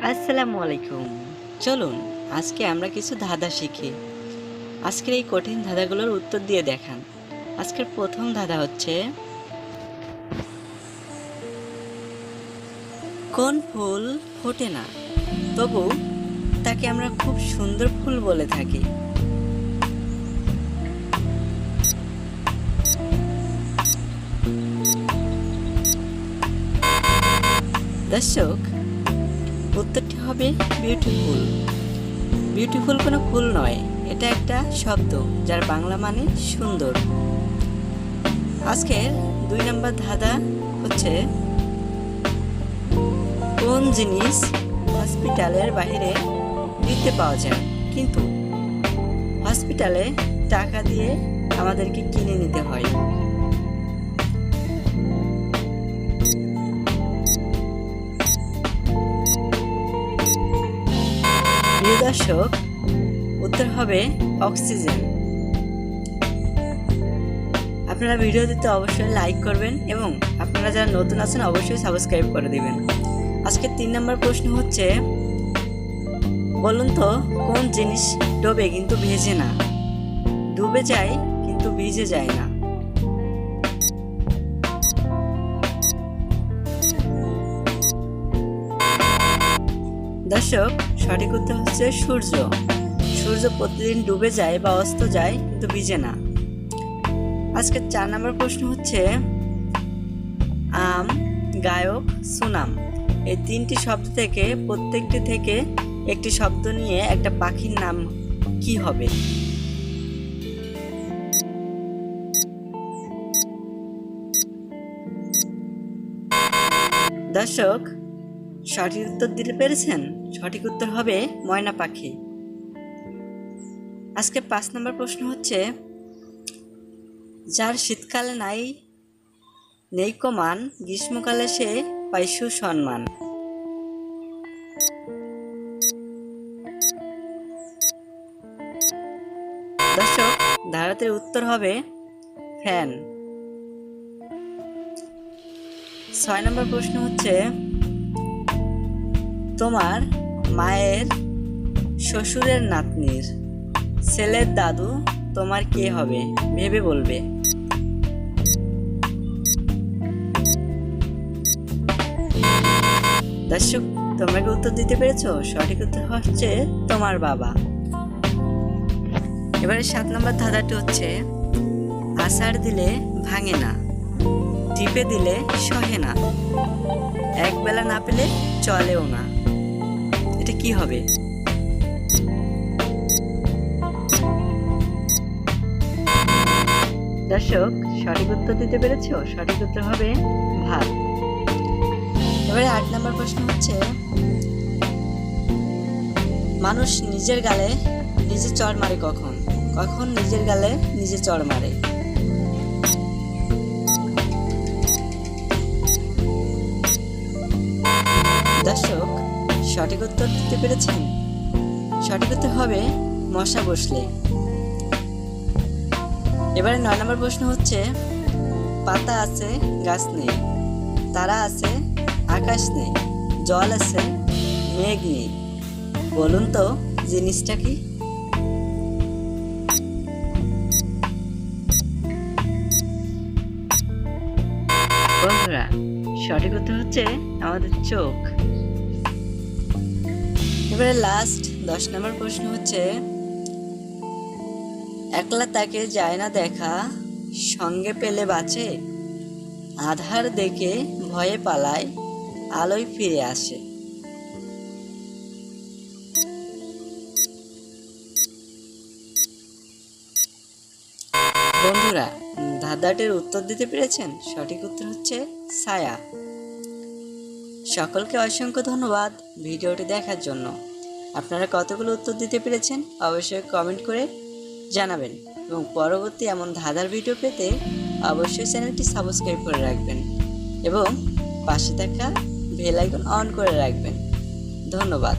আসসালামু আলাইকুম। চলুন আজকে আমরা কিছু ধাঁধা শিখি। আজকের এই কঠিন ধাঁধাগুলোর উত্তর দিয়ে দেখান। আজকের প্রথম ধাঁধা হচ্ছে, কোন ফুল ফোটে না তবু তাকে আমরা খুব সুন্দর ফুল বলে থাকি? দর্শক, উত্তরটি হবে বিউটিফুল। বিউটিফুল কোনো ফুল নয়, এটা একটা শব্দ যার বাংলা মানে সুন্দর। আজকের 2 নম্বর ধাঁধা হচ্ছে, কোন জিনিস হসপিটালের বাইরে ফ্রিতে পাওয়া যায় কিন্তু হসপিটালে টাকা দিয়ে আমাদেরকে কিনে নিতে হয়? প্রিয় দর্শক, উত্তর হবে অক্সিজেন। আপনারা ভিডিওটিতে অবশ্যই লাইক করবেন এবং আপনারা যারা নতুন আছেন অবশ্যই সাবস্ক্রাইব করে দিবেন। আজকে 3 নম্বর প্রশ্ন হচ্ছে, বলুন তো কোন জিনিস ডোবে কিন্তু ভেজে না, ডুবে যায় কিন্তু ভিজে যায় না? দর্শক, সঠিক উত্তর হচ্ছে সূর্য। সূর্য প্রতিদিন ডুবে যায় বা অস্ত যায় কিন্তু ভিজে না। আজকে 4 নম্বর প্রশ্ন হচ্ছে, আম, গায়ক, সুনাম এই 3টি শব্দ থেকে প্রত্যেকটি থেকে একটি শব্দ নিয়ে একটা পাখির নাম কি হবে? দর্শক, সঠিক উত্তর দিতে পেরেছেন? সঠিক উত্তর হবে ময়না পাখি। আজকে 5 নম্বর প্রশ্ন হচ্ছে, যার শীতকালে নেই মান, গ্রীষ্মকালে সে পায় সুসম্মান। দর্শক, ধারাটির উত্তর হবে ফ্যান। 6 নম্বর প্রশ্ন হচ্ছে, তোমার মায়ের শ্বশুরের নাতনির ছেলের দাদু তোমার কে হবে? ভেবে বলবে। দর্শক, তোমরা কি উত্তর দিতে পেরেছো? সঠিক উত্তর হচ্ছে তোমার বাবা। এবারে 7 নম্বর ধাঁধাটি হচ্ছে, আষাঢ় দিলে ভাঙে না, টিপে দিলে সহে না, একবেলা না পেলে চলেও না, এটা কি হবে? দর্শক, সঠিক উত্তর দিতে পেরেছো? সঠিক উত্তর হবে ভাত। এবারে 8 নম্বর প্রশ্ন হচ্ছে, মানুষ নিজের গালে নিজে চড় মারে কখন? কখন নিজের গালে নিজে চড় মারে? দর্শক, সঠিক উত্তর দিতে পেরেছেন? সঠিক উত্তর হবে মশা বসলে। এবারে 9 নম্বর প্রশ্ন হচ্ছে, পাতা আছে গাছ নেই, তারা আছে আকাশ নেই, জল আছে মেঘ নেই, বলুন তো জিনিসটা কি? বন্ধুরা, সঠিক উত্তর হচ্ছে আমাদের চোখ। এবারে লাস্ট 10 নম্বর প্রশ্ন হচ্ছে, একলা তাকে যায় না দেখা, সঙ্গে পেলে বাঁচে, আধার দেখে ভয়ে পালায়, আলোয় ফিরে আসে। বন্ধুরা, ধাঁধাটির উত্তর দিতে পেরেছেন? সঠিক উত্তর হচ্ছে ছায়া। সকলকে অসংখ্য ধন্যবাদ ভিডিওটি দেখার জন্য। আপনারা কতগুলো উত্তর দিতে পেরেছেন অবশ্যই কমেন্ট করে জানাবেন এবং পরবর্তী এমন ধাঁধার ভিডিও পেতে অবশ্যই চ্যানেলটি সাবস্ক্রাইব করে রাখবেন এবং পাশে থাকা বেল আইকন অন করে রাখবেন। ধন্যবাদ।